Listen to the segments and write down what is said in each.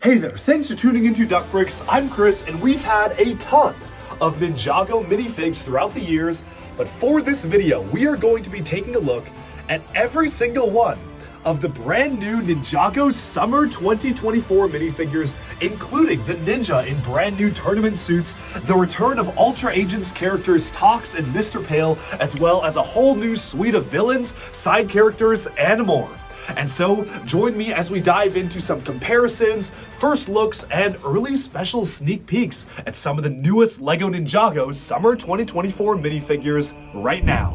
Hey there, thanks for tuning into Duck Bricks. I'm Chris, and we've had a ton of Ninjago minifigs throughout the years, but for this video, we are going to be taking a look at every single one of the brand new Ninjago Summer 2024 minifigures, including the ninja in brand new tournament suits, the return of Ultra Agents characters Tox and Mr. Pale, as well as a whole new suite of villains, side characters, and more. And so, join me as we dive into some comparisons, first looks, and early special sneak peeks at some of the newest LEGO Ninjago Summer 2024 minifigures right now.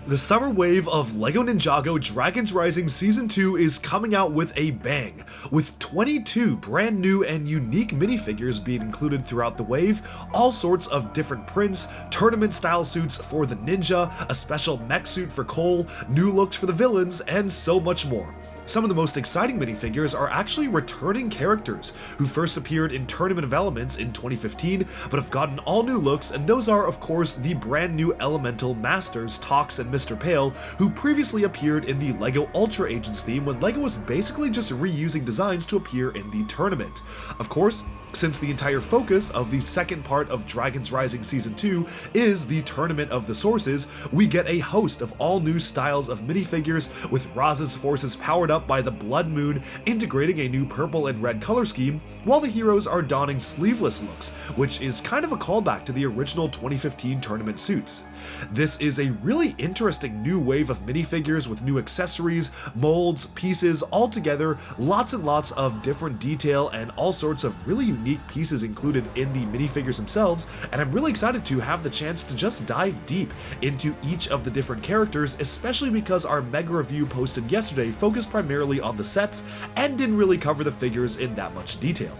The summer wave of LEGO Ninjago Dragons Rising Season 2 is coming out with a bang, with 22 brand new and unique minifigures being included throughout the wave, all sorts of different prints, tournament-style suits for the ninja, a special mech suit for Cole, new looks for the villains, and so much more. Some of the most exciting minifigures are actually returning characters who first appeared in Tournament of Elements in 2015 but have gotten all new looks, and those are of course the brand new Elemental Masters Tox and Mr. Pale, who previously appeared in the LEGO Ultra Agents theme when LEGO was basically just reusing designs to appear in the tournament. Of course, since the entire focus of the second part of Dragons Rising Season 2 is the Tournament of the Sources, we get a host of all new styles of minifigures, with Raz's forces powered up by the Blood Moon, integrating a new purple and red color scheme, while the heroes are donning sleeveless looks, which is kind of a callback to the original 2015 tournament suits. This is a really interesting new wave of minifigures with new accessories, molds, pieces, all together, lots and lots of different detail and all sorts of really unique pieces included in the minifigures themselves, and I'm really excited to have the chance to just dive deep into each of the different characters, especially because our mega review posted yesterday focused primarily on the sets and didn't really cover the figures in that much detail.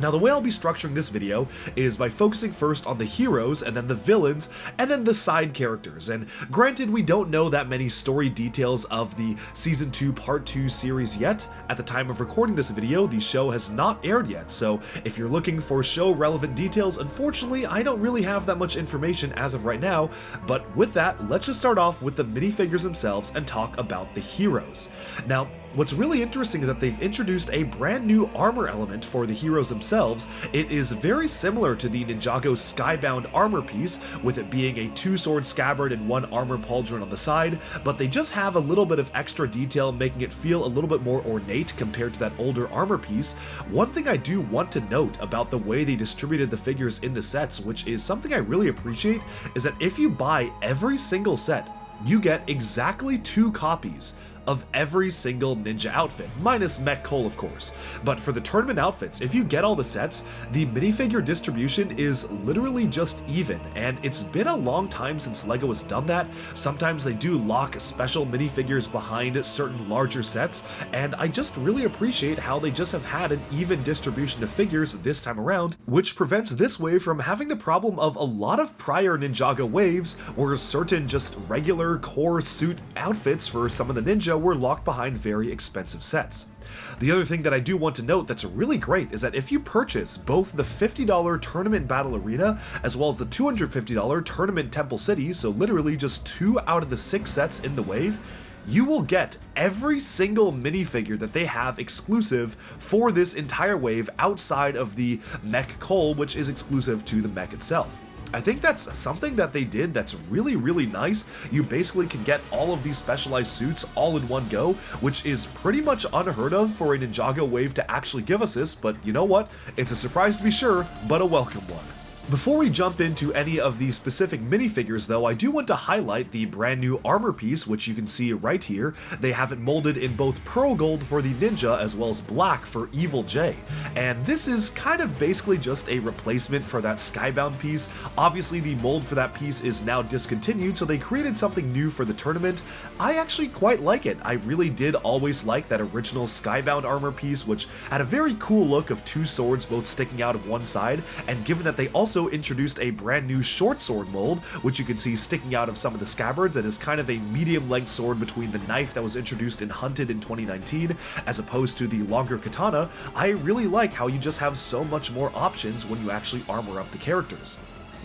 Now, the way I'll be structuring this video is by focusing first on the heroes, and then the villains, and then the side characters. And granted, we don't know that many story details of the Season 2 Part 2 series yet. At the time of recording this video, the show has not aired yet, so if you're looking for show-relevant details, unfortunately, I don't really have that much information as of right now. But with that, let's just start off with the minifigures themselves and talk about the heroes. Now, what's really interesting is that they've introduced a brand new armor element for the heroes themselves. It is very similar to the Ninjago Skybound armor piece, with it being a two-sword scabbard and one armor pauldron on the side, but they just have a little bit of extra detail, making it feel a little bit more ornate compared to that older armor piece. One thing I do want to note about the way they distributed the figures in the sets, which is something I really appreciate, is that if you buy every single set, you get exactly 2 copies of every single ninja outfit, minus Mech Cole of course. But for the tournament outfits, if you get all the sets, the minifigure distribution is literally just even, and it's been a long time since LEGO has done that. Sometimes they do lock special minifigures behind certain larger sets, and I just really appreciate how they just have had an even distribution of figures this time around, which prevents this wave from having the problem of a lot of prior Ninjago waves, where certain just regular core suit outfits for some of the ninja were locked behind very expensive sets. The other thing that I do want to note that's really great is that if you purchase both the $50 Tournament Battle Arena as well as the $250 Tournament Temple City, so literally just 2 out of the 6 sets in the wave, you will get every single minifigure that they have exclusive for this entire wave outside of the Mech Cole, which is exclusive to the mech itself. I think that's something that they did that's really, really nice. You basically can get all of these specialized suits all in one go, which is pretty much unheard of for a Ninjago wave to actually give us this, but you know what? It's a surprise to be sure, but a welcome one. Before we jump into any of the specific minifigures though, I do want to highlight the brand new armor piece, which you can see right here. They have it molded in both pearl gold for the ninja as well as black for Evil J. And this is kind of basically just a replacement for that Skybound piece. Obviously the mold for that piece is now discontinued, so they created something new for the tournament. I actually quite like it. I really did always like that original Skybound armor piece, which had a very cool look of 2 swords both sticking out of one side, and given that they also introduced a brand new short sword mold, which you can see sticking out of some of the scabbards, and is kind of a medium-length sword between the knife that was introduced in Hunted in 2019 as opposed to the longer katana. I really like how you just have so much more options when you actually armor up the characters.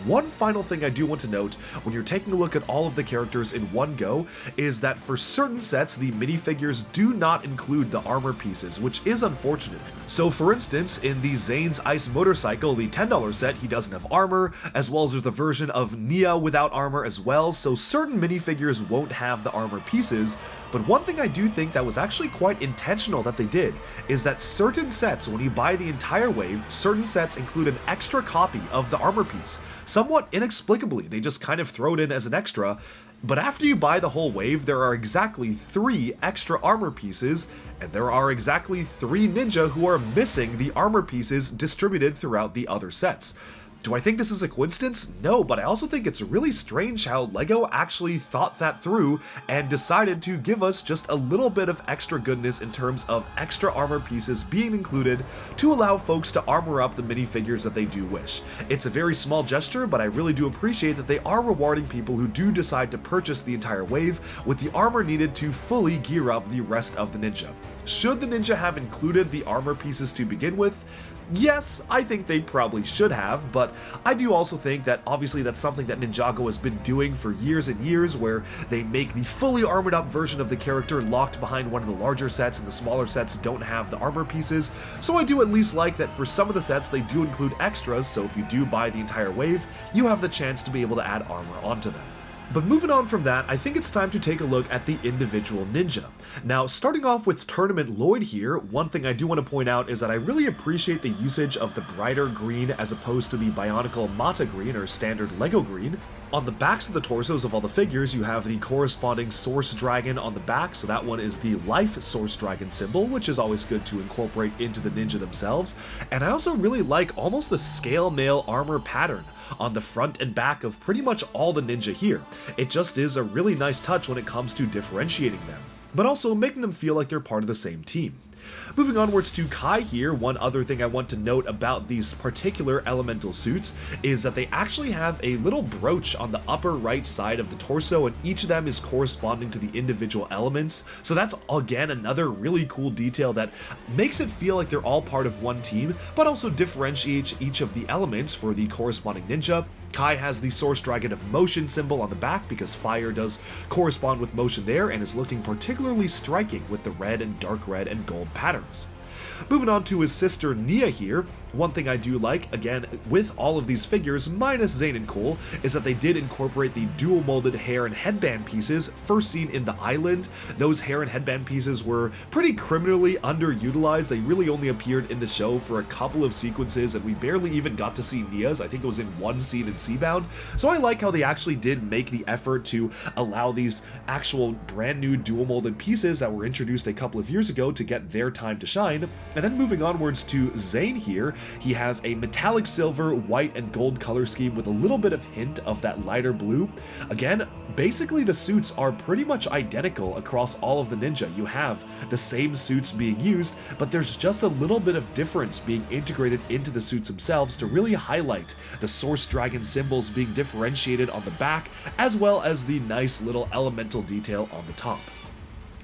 One final thing I do want to note when you're taking a look at all of the characters in one go is that for certain sets, the minifigures do not include the armor pieces, which is unfortunate. So for instance, in the Zane's Ice Motorcycle, the $10 set, he doesn't have armor, as well as there's the version of Nia without armor as well, so certain minifigures won't have the armor pieces. But one thing I do think that was actually quite intentional that they did is that certain sets, when you buy the entire wave, certain sets include an extra copy of the armor piece. Somewhat inexplicably, they just kind of throw it in as an extra, but after you buy the whole wave, there are exactly 3 extra armor pieces, and there are exactly 3 ninja who are missing the armor pieces distributed throughout the other sets. Do I think this is a coincidence? No, but I also think it's really strange how LEGO actually thought that through and decided to give us just a little bit of extra goodness in terms of extra armor pieces being included to allow folks to armor up the minifigures that they do wish. It's a very small gesture, but I really do appreciate that they are rewarding people who do decide to purchase the entire wave with the armor needed to fully gear up the rest of the ninja. Should the ninja have included the armor pieces to begin with? Yes, I think they probably should have, but I do also think that obviously that's something that Ninjago has been doing for years and years, where they make the fully armored up version of the character locked behind one of the larger sets and the smaller sets don't have the armor pieces. So I do at least like that for some of the sets they do include extras, so if you do buy the entire wave, you have the chance to be able to add armor onto them. But moving on from that, I think it's time to take a look at the individual ninja. Now, starting off with Tournament Lloyd here, one thing I do want to point out is that I really appreciate the usage of the brighter green as opposed to the Bionicle Mata green or standard LEGO green. On the backs of the torsos of all the figures, you have the corresponding Source Dragon on the back, so that one is the Life Source Dragon symbol, which is always good to incorporate into the ninja themselves. And I also really like almost the scale mail armor pattern on the front and back of pretty much all the ninja here. It just is a really nice touch when it comes to differentiating them, but also making them feel like they're part of the same team. Moving onwards to Kai here, one other thing I want to note about these particular elemental suits is that they actually have a little brooch on the upper right side of the torso, and each of them is corresponding to the individual elements. So that's again another really cool detail that makes it feel like they're all part of one team, but also differentiates each of the elements for the corresponding ninja. Kai has the Source Dragon of Motion symbol on the back because fire does correspond with motion there and is looking particularly striking with the red and dark red and gold patterns. Moving on to his sister Nia here, one thing I do like, again, with all of these figures, minus Zane and Cole, is that they did incorporate the dual molded hair and headband pieces first seen in the island. Those hair and headband pieces were pretty criminally underutilized. They really only appeared in the show for a couple of sequences, and we barely even got to see Nia's. I think it was in one scene in Seabound. So I like how they actually did make the effort to allow these actual brand new dual molded pieces that were introduced a couple of years ago to get their time to shine. And then moving onwards to Zane here, he has a metallic silver, white, and gold color scheme with a little bit of hint of that lighter blue. Again, basically the suits are pretty much identical across all of the ninja. You have the same suits being used, but there's just a little bit of difference being integrated into the suits themselves to really highlight the Source Dragon symbols being differentiated on the back, as well as the nice little elemental detail on the top.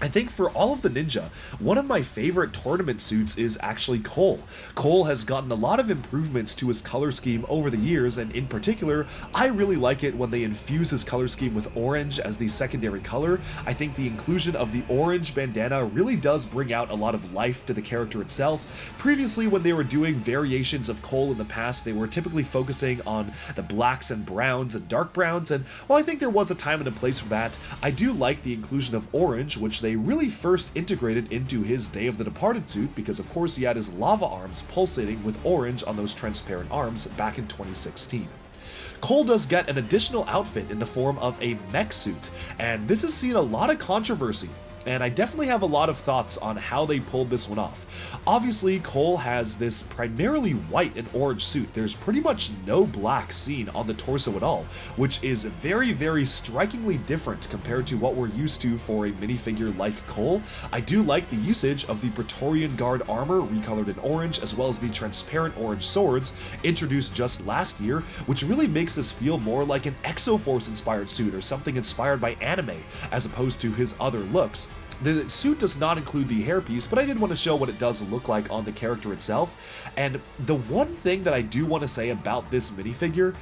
I think for all of the ninja, one of my favorite tournament suits is actually Cole. Cole has gotten a lot of improvements to his color scheme over the years, and in particular, I really like it when they infuse his color scheme with orange as the secondary color. I think the inclusion of the orange bandana really does bring out a lot of life to the character itself. Previously, when they were doing variations of Cole in the past, they were typically focusing on the blacks and browns and dark browns, and while I think there was a time and a place for that, I do like the inclusion of orange, which they really first integrated into his Day of the Departed suit because of course he had his lava arms pulsating with orange on those transparent arms back in 2016. Cole does get an additional outfit in the form of a mech suit, and this has seen a lot of controversy, and I definitely have a lot of thoughts on how they pulled this one off. Obviously, Cole has this primarily white and orange suit. There's pretty much no black seen on the torso at all, which is very, very strikingly different compared to what we're used to for a minifigure like Cole. I do like the usage of the Praetorian Guard armor recolored in orange, as well as the transparent orange swords introduced just last year, which really makes this feel more like an Exoforce inspired suit or something inspired by anime, as opposed to his other looks. The suit does not include the hairpiece, but I did want to show what it does look like on the character itself. And the one thing that I do want to say about this minifigure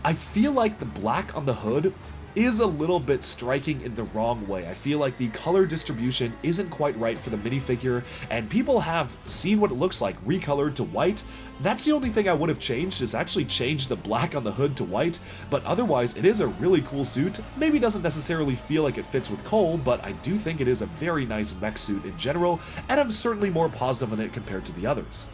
I feel like the black on the hood is a little bit striking in the wrong way. I feel like the color distribution isn't quite right for the minifigure, and people have seen what it looks like recolored to white. That's the only thing I would have changed, is actually change the black on the hood to white, but otherwise it is a really cool suit. Maybe doesn't necessarily feel like it fits with Cole, but I do think it is a very nice mech suit in general, and I'm certainly more positive on it compared to the others.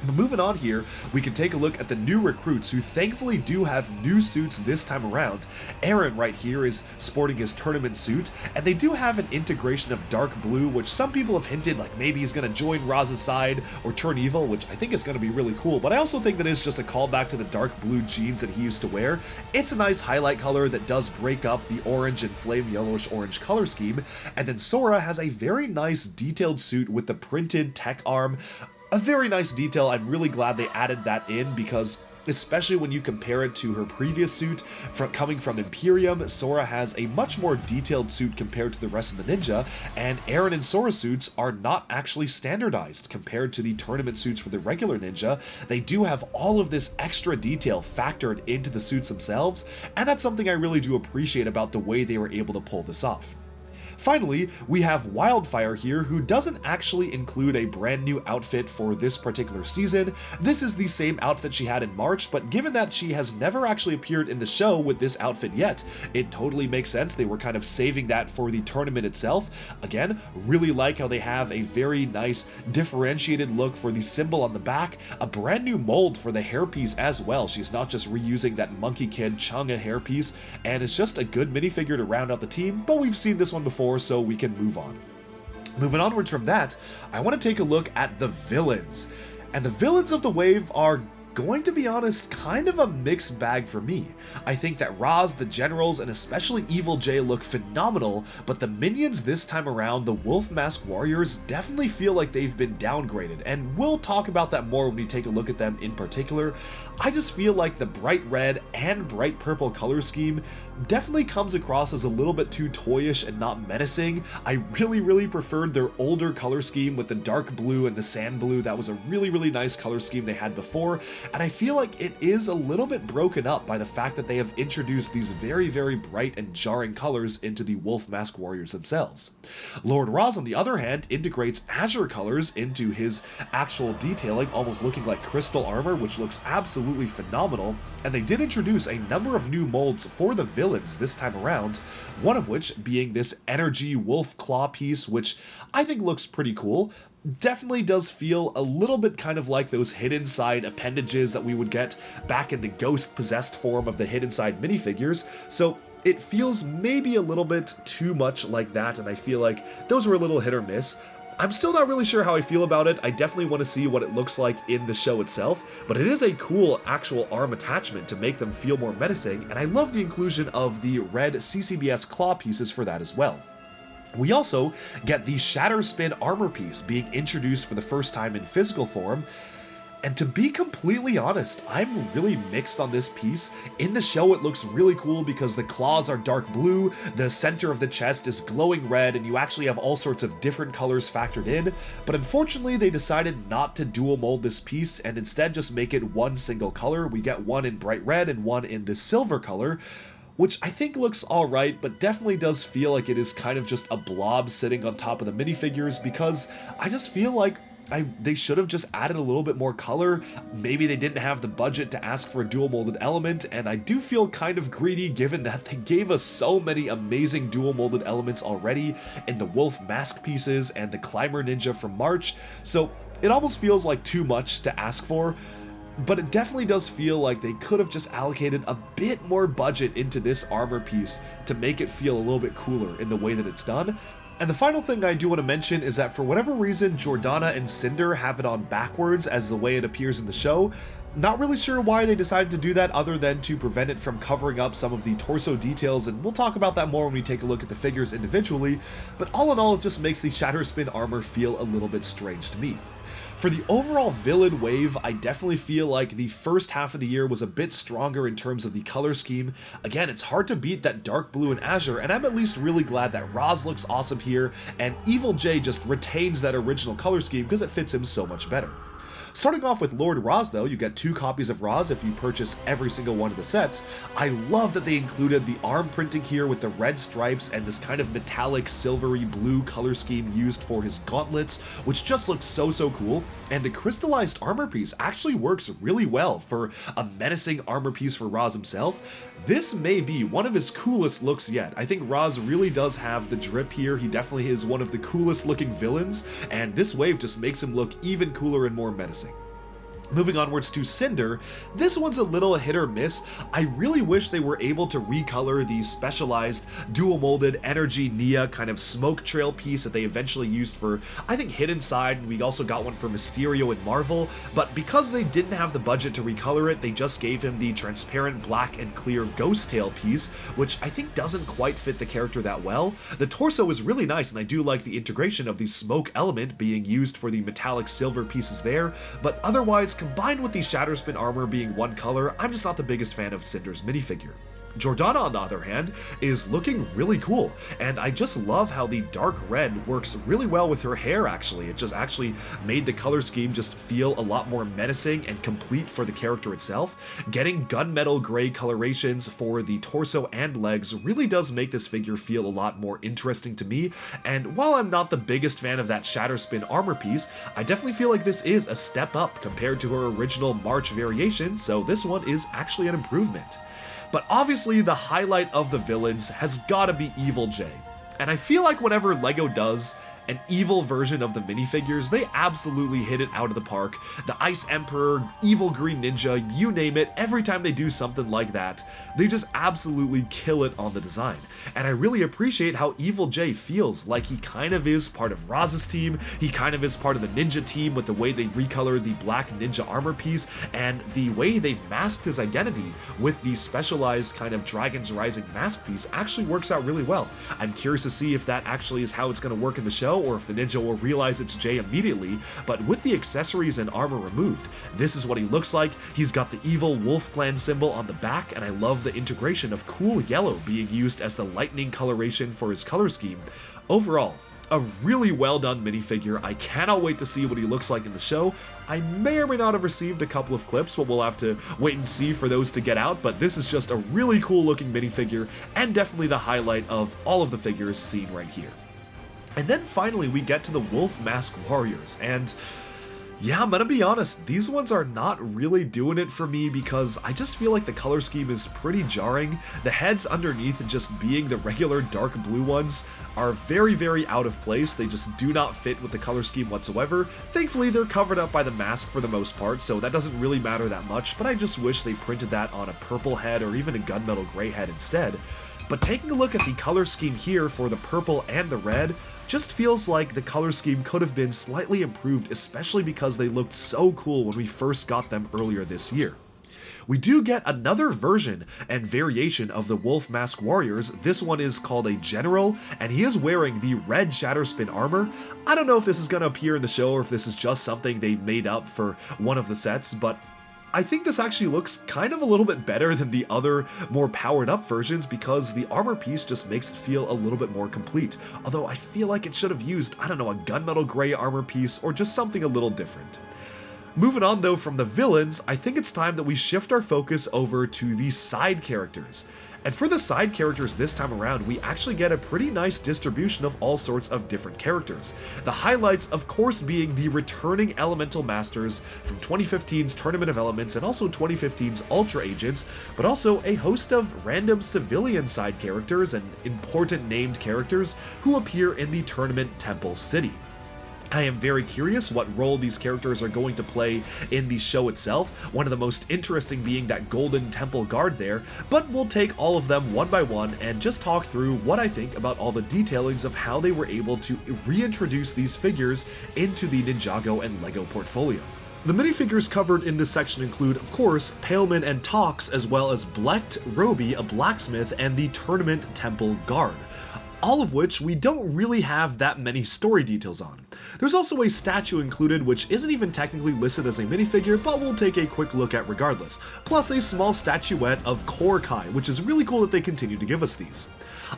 But moving on here, we can take a look at the new recruits who thankfully do have new suits this time around. Aaron right here is sporting his tournament suit, and they do have an integration of dark blue, which some people have hinted like maybe he's going to join Raz's side or turn evil, which I think is going to be really cool, but I also think that is just a callback to the dark blue jeans that he used to wear. It's a nice highlight color that does break up the orange and flame yellowish orange color scheme, and then Sora has a very nice detailed suit with the printed tech arm. A very nice detail. I'm really glad they added that in, because especially when you compare it to her previous suit coming from Imperium, Sora has a much more detailed suit compared to the rest of the ninja, and Aaron and Sora's suits are not actually standardized compared to the tournament suits for the regular ninja. They do have all of this extra detail factored into the suits themselves, and that's something I really do appreciate about the way they were able to pull this off. Finally, we have Wildfire here, who doesn't actually include a brand new outfit for this particular season. This is the same outfit she had in March, but given that she has never actually appeared in the show with this outfit yet, it totally makes sense. They were kind of saving that for the tournament itself. Again, really like how they have a very nice differentiated look for the symbol on the back, a brand new mold for the hairpiece as well. She's not just reusing that Monkey Kid Changa hairpiece, and it's just a good minifigure to round out the team, but we've seen this one before, so we can move on. Moving onwards from that, I want to take a look at the villains. And the villains of the wave are, going to be honest, kind of a mixed bag for me. I think that Raz, the generals, and especially Evil J look phenomenal, but the minions this time around, the Wolf Mask Warriors, definitely feel like they've been downgraded, and we'll talk about that more when we take a look at them in particular. I just feel like the bright red and bright purple color scheme definitely comes across as a little bit too toyish and not menacing. I really preferred their older color scheme with the dark blue and the sand blue. That was a really nice color scheme they had before, and I feel like it is a little bit broken up by the fact that they have introduced these very bright and jarring colors into the Wolf Mask Warriors themselves. Lord Raz, on the other hand, integrates azure colors into his actual detailing, almost looking like crystal armor, which looks absolutely phenomenal, and they did introduce a number of new molds for the villains this time around, one of which being this energy wolf claw piece, which I think looks pretty cool. Definitely does feel a little bit kind of like those hidden side appendages that we would get back in the ghost possessed form of the hidden side minifigures, so it feels maybe a little bit too much like that, and I feel like those were a little hit or miss. I'm still not really sure how I feel about it. I definitely want to see what it looks like in the show itself, but it is a cool actual arm attachment to make them feel more menacing, and I love the inclusion of the red CCBS claw pieces for that as well. We also get the Shatter Spin armor piece being introduced for the first time in physical form, and to be completely honest, I'm really mixed on this piece. In the show, it looks really cool because the claws are dark blue, the center of the chest is glowing red, and you actually have all sorts of different colors factored in, but unfortunately they decided not to dual mold this piece and instead just make it one single color. We get one in bright red and one in the silver color, which I think looks alright, but definitely does feel like it is kind of just a blob sitting on top of the minifigures, because I just feel like they should have just added a little bit more color. Maybe they didn't have the budget to ask for a dual molded element, and I do feel kind of greedy given that they gave us so many amazing dual molded elements already in the wolf mask pieces and the climber ninja from March, so it almost feels like too much to ask for. But it definitely does feel like they could have just allocated a bit more budget into this armor piece to make it feel a little bit cooler in the way that it's done. And the final thing I do want to mention is that for whatever reason, Jordana and Cinder have it on backwards as the way it appears in the show. Not really sure why they decided to do that other than to prevent it from covering up some of the torso details, and we'll talk about that more when we take a look at the figures individually, but all in all, it just makes the Shatter Spin armor feel a little bit strange to me. For the overall villain wave, I definitely feel like the first half of the year was a bit stronger in terms of the color scheme. Again, it's hard to beat that dark blue and azure, and I'm at least really glad that Raz looks awesome here, and Evil J just retains that original color scheme because it fits him so much better. Starting off with Lord Roz though, you get 2 copies of Roz if you purchase every single one of the sets. I love that they included the arm printing here with the red stripes and this kind of metallic silvery blue color scheme used for his gauntlets, which just looks so cool. And the crystallized armor piece actually works really well for a menacing armor piece for Roz himself. This may be one of his coolest looks yet. I think Roz really does have the drip here. He definitely is one of the coolest looking villains, and this wave just makes him look even cooler and more menacing. Moving onwards to Cinder, this one's a little hit or miss. I really wish they were able to recolor the specialized dual molded energy Nia kind of smoke trail piece that they eventually used for, I think, Hidden Side, and we also got one for Mysterio and Marvel, but because they didn't have the budget to recolor it, they just gave him the transparent black and clear ghost tail piece, which I think doesn't quite fit the character that well. The torso is really nice, and I do like the integration of the smoke element being used for the metallic silver pieces there, but otherwise, combined with the Shatterspin armor being one color, I'm just not the biggest fan of Cinder's minifigure. Jordana, on the other hand, is looking really cool, and I just love how the dark red works really well with her hair actually. It just actually made the color scheme just feel a lot more menacing and complete for the character itself. Getting gunmetal gray colorations for the torso and legs really does make this figure feel a lot more interesting to me, and while I'm not the biggest fan of that Shatterspin armor piece, I definitely feel like this is a step up compared to her original March variation, so this one is actually an improvement. But obviously the highlight of the villains has gotta be Evil J. And I feel like whenever LEGO does an evil version of the minifigures, they absolutely hit it out of the park. The Ice Emperor, Evil Green Ninja, you name it, every time they do something like that, they just absolutely kill it on the design. And I really appreciate how Evil J feels like he kind of is part of Roz's team, he kind of is part of the ninja team with the way they recolored the black ninja armor piece, and the way they've masked his identity with the specialized kind of Dragon's Rising mask piece actually works out really well. I'm curious to see if that actually is how it's going to work in the show, or if the ninja will realize it's Jay immediately, but with the accessories and armor removed, this is what he looks like. He's got the evil wolf clan symbol on the back, and I love the integration of cool yellow being used as the lightning coloration for his color scheme. Overall, a really well done minifigure. I cannot wait to see what he looks like in the show. I may or may not have received a couple of clips, but we'll have to wait and see for those to get out, but this is just a really cool looking minifigure, and definitely the highlight of all of the figures seen right here. And then finally we get to the Wolf Mask Warriors, and yeah, I'm gonna be honest, these ones are not really doing it for me because I just feel like the color scheme is pretty jarring. The heads underneath just being the regular dark blue ones are very out of place. They just do not fit with the color scheme whatsoever. Thankfully, they're covered up by the mask for the most part, so that doesn't really matter that much, but I just wish they printed that on a purple head or even a gunmetal gray head instead. But taking a look at the color scheme here for the purple and the red, just feels like the color scheme could have been slightly improved, especially because they looked so cool when we first got them earlier this year. We do get another version and variation of the Wolf Mask Warriors. This one is called a General, and he is wearing the red Shatterspin armor. I don't know if this is going to appear in the show or if this is just something they made up for one of the sets, but I think this actually looks kind of a little bit better than the other more powered up versions because the armor piece just makes it feel a little bit more complete. Although I feel like it should have used, I don't know, a gunmetal gray armor piece or just something a little different. Moving on though from the villains, I think it's time that we shift our focus over to the side characters. And for the side characters this time around, we actually get a pretty nice distribution of all sorts of different characters. The highlights, of course, being the returning Elemental Masters from 2015's Tournament of Elements and also 2015's Ultra Agents, but also a host of random civilian side characters and important named characters who appear in the Tournament Temple City. I am very curious what role these characters are going to play in the show itself, one of the most interesting being that Golden Temple Guard there, but we'll take all of them one by one and just talk through what I think about all the detailings of how they were able to reintroduce these figures into the Ninjago and LEGO portfolio. The minifigures covered in this section include, of course, Paleman and Tox, as well as Blecht, Roby, a blacksmith, and the Tournament Temple Guard. all of which we don't really have that many story details on. There's also a statue included which isn't even technically listed as a minifigure, but we'll take a quick look at regardless, plus a small statuette of Korkai, which is really cool that they continue to give us these.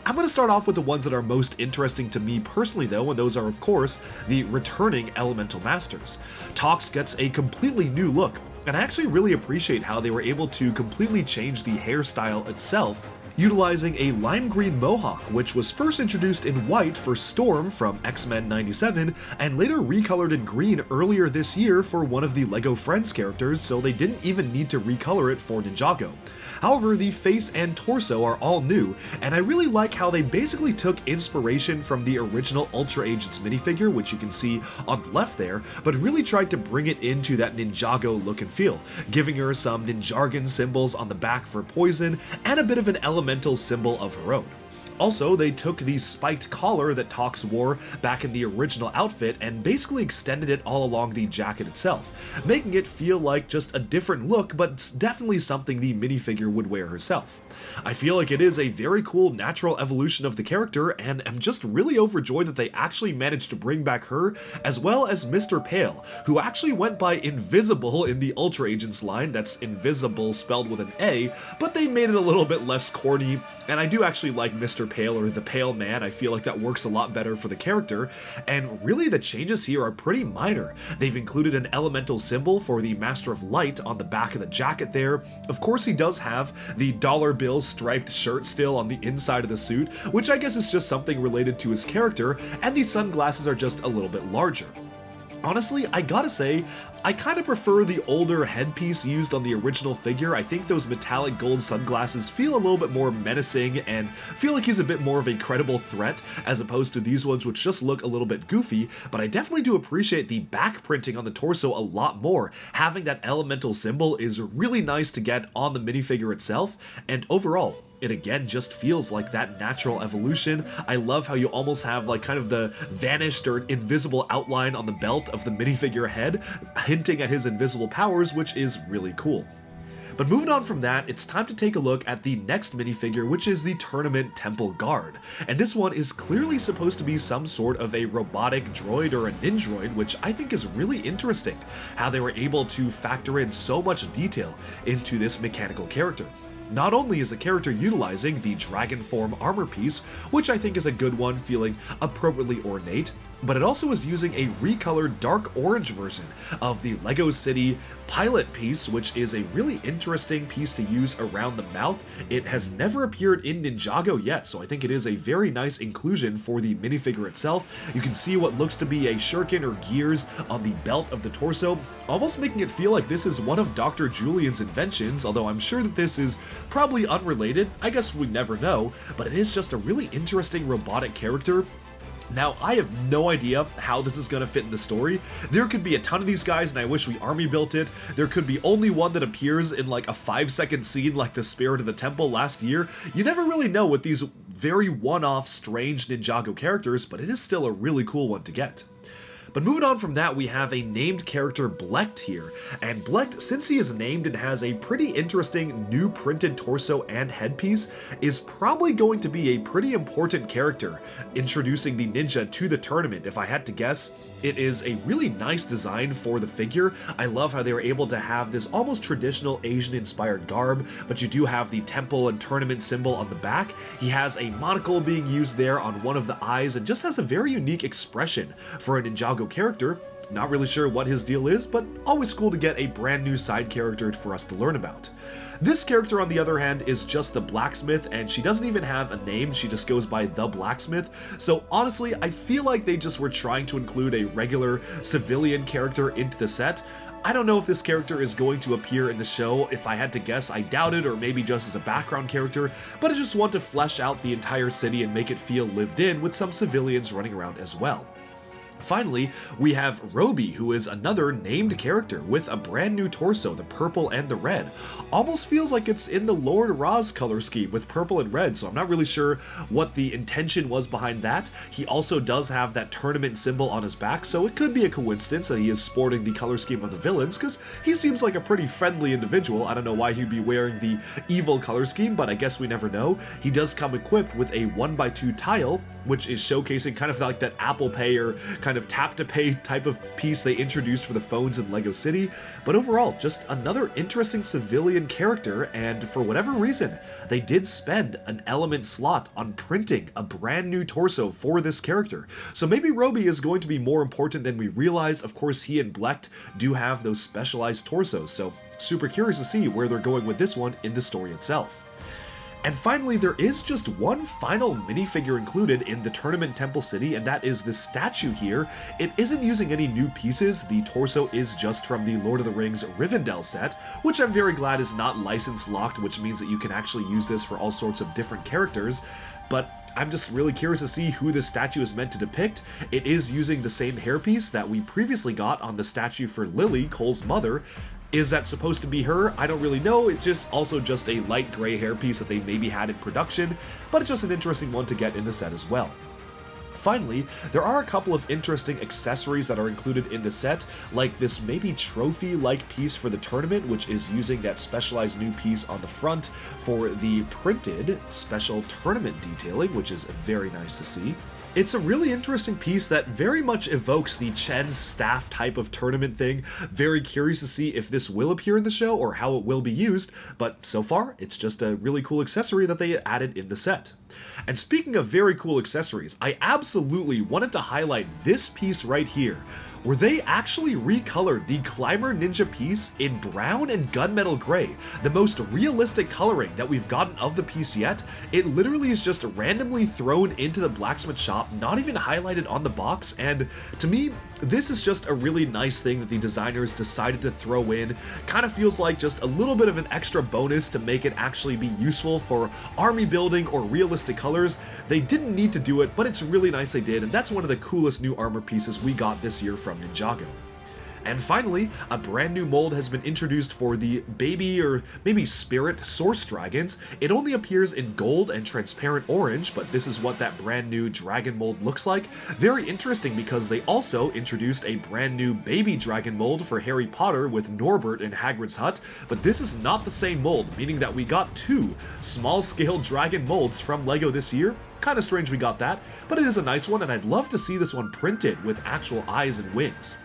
I'm going to start off with the ones that are most interesting to me personally though, and those are of course the returning Elemental Masters. Tox gets a completely new look, and I actually really appreciate how they were able to completely change the hairstyle itself, utilizing a lime green mohawk, which was first introduced in white for Storm from X-Men 97, and later recolored in green earlier this year for one of the LEGO Friends characters, so they didn't even need to recolor it for Ninjago. However, the face and torso are all new, and I really like how they basically took inspiration from the original Ultra Agents minifigure, which you can see on the left there, but really tried to bring it into that Ninjago look and feel, giving her some Ninjargon symbols on the back for poison, and a bit of an elemental symbol of her own. Also, they took the spiked collar that Tox wore back in the original outfit and basically extended it all along the jacket itself, making it feel like just a different look, but it's definitely something the minifigure would wear herself. I feel like it is a very cool natural evolution of the character, and am just really overjoyed that they actually managed to bring back her, as well as Mr. Pale, who actually went by Invisible in the Ultra Agents line. That's Invisible spelled with an A, but they made it a little bit less corny, and I do actually like Mr. Pale, or the Pale Man. I feel like that works a lot better for the character, and really the changes here are pretty minor. They've included an elemental symbol for the Master of Light on the back of the jacket there. Of course, he does have the dollar bill striped shirt still on the inside of the suit, which I guess is just something related to his character, and the sunglasses are just a little bit larger. Honestly, I gotta say, I kind of prefer the older headpiece used on the original figure. I think those metallic gold sunglasses feel a little bit more menacing and feel like he's a bit more of a credible threat as opposed to these ones which just look a little bit goofy, but I definitely do appreciate the back printing on the torso a lot more. Having that elemental symbol is really nice to get on the minifigure itself, and overall, it again just feels like that natural evolution. I love how you almost have like kind of the vanished or invisible outline on the belt of the minifigure head, hinting at his invisible powers, which is really cool. But moving on from that, it's time to take a look at the next minifigure, which is the Tournament Temple Guard. And this one is clearly supposed to be some sort of a robotic droid or a ninjroid, which I think is really interesting, how they were able to factor in so much detail into this mechanical character. Not only is the character utilizing the dragon form armor piece, which I think is a good one, feeling appropriately ornate, but it also is using a recolored dark orange version of the LEGO City pilot piece, which is a really interesting piece to use around the mouth. It has never appeared in Ninjago yet, so I think it is a very nice inclusion for the minifigure itself. You can see what looks to be a shuriken or gears on the belt of the torso, almost making it feel like this is one of Dr. Julian's inventions, although I'm sure that this is probably unrelated. I guess we never know, but it is just a really interesting robotic character. Now, I have no idea how this is going to fit in the story. There could be a ton of these guys, and I wish we army built it. There could be only one that appears in like a 5-second scene like the Spirit of the Temple last year. You never really know with these very one-off strange Ninjago characters, but it is still a really cool one to get. But moving on from that, we have a named character, Blecht, here. And Blecht, since he is named and has a pretty interesting new printed torso and headpiece, is probably going to be a pretty important character, introducing the ninja to the tournament. If I had to guess, it is a really nice design for the figure. I love how they were able to have this almost traditional Asian-inspired garb, but you do have the temple and tournament symbol on the back. He has a monocle being used there on one of the eyes and just has a very unique expression for a Ninjago character. Not really sure what his deal is, but always cool to get a brand new side character for us to learn about. This character, on the other hand, is just the blacksmith, and she doesn't even have a name, she just goes by the blacksmith. So honestly, I feel like they just were trying to include a regular civilian character into the set. I don't know if this character is going to appear in the show. If I had to guess, I doubt it, or maybe just as a background character, but I just want to flesh out the entire city and make it feel lived in with some civilians running around as well. Finally, we have Roby, who is another named character with a brand new torso, the purple and the red. Almost feels like it's in the Lord Ra's color scheme with purple and red, so I'm not really sure what the intention was behind that. He also does have that tournament symbol on his back, so it could be a coincidence that he is sporting the color scheme of the villains, because he seems like a pretty friendly individual. I don't know why he'd be wearing the evil color scheme, but I guess we never know. He does come equipped with a 1x2 tile, which is showcasing kind of like that Apple Pay or kind of tap to pay type of piece they introduced for the phones in LEGO City. But overall, just another interesting civilian character, and for whatever reason, they did spend an element slot on printing a brand new torso for this character. So maybe Roby is going to be more important than we realize. Of course, he and Blecht do have those specialized torsos, so super curious to see where they're going with this one in the story itself. And finally, there is just one final minifigure included in the Tournament Temple City, and that is this statue here. It isn't using any new pieces. The torso is just from the Lord of the Rings Rivendell set, which I'm very glad is not license locked, which means that you can actually use this for all sorts of different characters. But I'm just really curious to see who this statue is meant to depict. It is using the same hairpiece that we previously got on the statue for Lily, Cole's mother. Is that supposed to be her? I don't really know. It's just also just a light gray hairpiece that they maybe had in production, but it's just an interesting one to get in the set as well. Finally, there are a couple of interesting accessories that are included in the set, like this maybe trophy-like piece for the tournament, which is using that specialized new piece on the front for the printed special tournament detailing, which is very nice to see. It's a really interesting piece that very much evokes the Chen's staff type of tournament thing. Very curious to see if this will appear in the show or how it will be used, but so far, it's just a really cool accessory that they added in the set. And speaking of very cool accessories, I absolutely wanted to highlight this piece right here, where they actually recolored the Climber Ninja piece in brown and gunmetal gray, the most realistic coloring that we've gotten of the piece yet. It literally is just randomly thrown into the blacksmith shop, not even highlighted on the box, and to me, this is just a really nice thing that the designers decided to throw in. Kind of feels like just a little bit of an extra bonus to make it actually be useful for army building or realistic colors. They didn't need to do it, but it's really nice they did, and that's one of the coolest new armor pieces we got this year from Ninjago. And finally, a brand new mold has been introduced for the baby or maybe spirit source dragons. It only appears in gold and transparent orange, but this is what that brand new dragon mold looks like. Very interesting because they also introduced a brand new baby dragon mold for Harry Potter with Norbert in Hagrid's hut, but this is not the same mold, meaning that we got two small-scale dragon molds from LEGO this year. Kind of strange we got that, but it is a nice one, and I'd love to see this one printed with actual eyes and wings.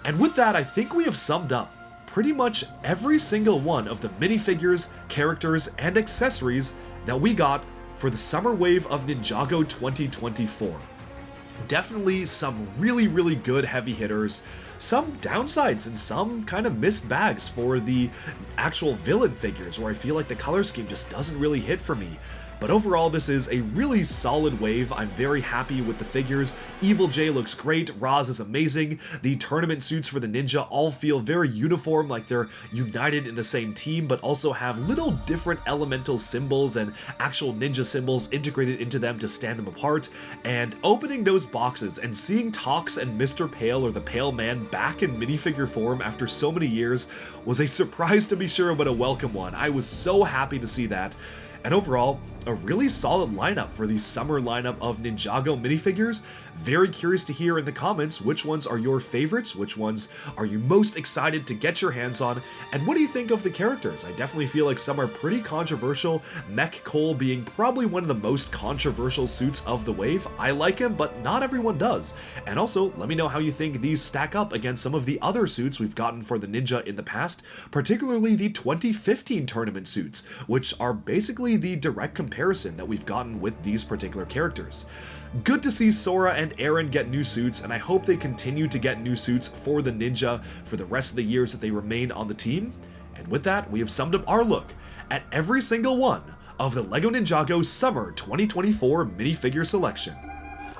And with that, I think we have summed up pretty much every single one of the minifigures, characters, and accessories that we got for the summer wave of Ninjago 2024. Definitely some really, really good heavy hitters, some downsides and some kind of missed bags for the actual villain figures where I feel like the color scheme just doesn't really hit for me. But overall, this is a really solid wave. I'm very happy with the figures. Evil J looks great, Roz is amazing, the tournament suits for the ninja all feel very uniform, like they're united in the same team, but also have little different elemental symbols and actual ninja symbols integrated into them to stand them apart. And opening those boxes and seeing Tox and Mr. Pale, or the Pale Man, back in minifigure form after so many years was a surprise to be sure, but a welcome one. I was so happy to see that. And overall, a really solid lineup for the summer lineup of Ninjago minifigures. Very curious to hear in the comments which ones are your favorites, which ones are you most excited to get your hands on, and what do you think of the characters? I definitely feel like some are pretty controversial, Mech Cole being probably one of the most controversial suits of the wave. I like him, but not everyone does. And also, let me know how you think these stack up against some of the other suits we've gotten for the ninja in the past, particularly the 2015 tournament suits, which are basically the direct comparison that we've gotten with these particular characters. Good to see Sora and Aaron get new suits, and I hope they continue to get new suits for the ninja for the rest of the years that they remain on the team. And with that, we have summed up our look at every single one of the LEGO Ninjago Summer 2024 minifigure selection.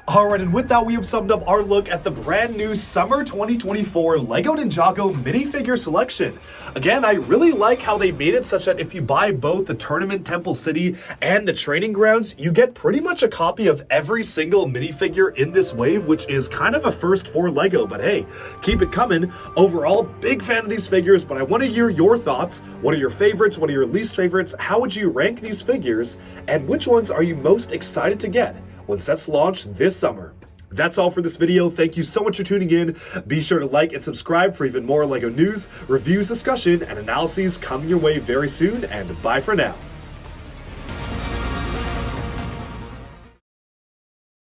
Alright, and with that, we have summed up our look at the brand new Summer 2024 LEGO Ninjago minifigure selection. Again, I really like how they made it such that if you buy both the Tournament Temple City and the Training Grounds, you get pretty much a copy of every single minifigure in this wave, which is kind of a first for LEGO, but hey, keep it coming. Overall, big fan of these figures, but I want to hear your thoughts. What are your favorites? What are your least favorites? How would you rank these figures? And which ones are you most excited to get when sets launch this summer? That's all for this video. Thank you so much for tuning in. Be sure to like and subscribe for even more LEGO news, reviews, discussion, and analyses coming your way very soon, and bye for now.